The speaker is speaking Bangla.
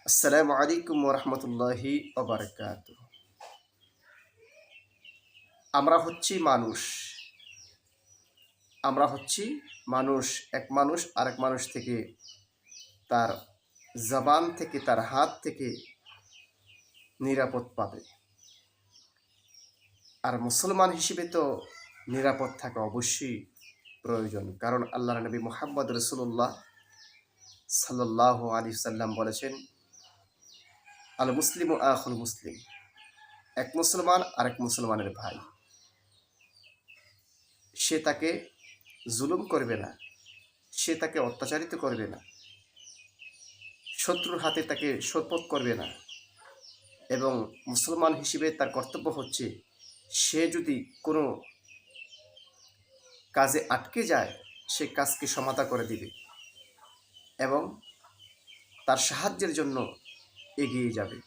আসসালামু আলাইকুম ওরহমতুল্লাহি ওবারাকাতুহ। আমরা হচ্ছি মানুষ। আমরা হচ্ছি মানুষ। এক মানুষ আরেক মানুষ থেকে, তার জবান থেকে, তার হাত থেকে নিরাপদ পাবে। আর মুসলমান হিসেবে তো নিরাপদ থাকা অবশ্যই প্রয়োজন, কারণ আল্লাহর নবী মুহাম্মদ রাসূলুল্লাহ সাল্লাল্লাহু আলাইহি সাল্লাম বলেছেন, আল মুসলিমু আখুল মুসলিম। এক মুসলমান আরেক মুসলমানের ভাই। সে তাকে জুলুম করবে না, সে তাকে অত্যাচারিত করবে না, শত্রুর হাতে তাকে সোপর্দ করবে না। এবং মুসলমান হিসেবে তার কর্তব্য হচ্ছে, সে যদি কোনো কাজে আটকে যায়, সে কাজকে সমাধা করে দিবে এবং তার সাহায্যের জন্য এগিয়ে যাবে।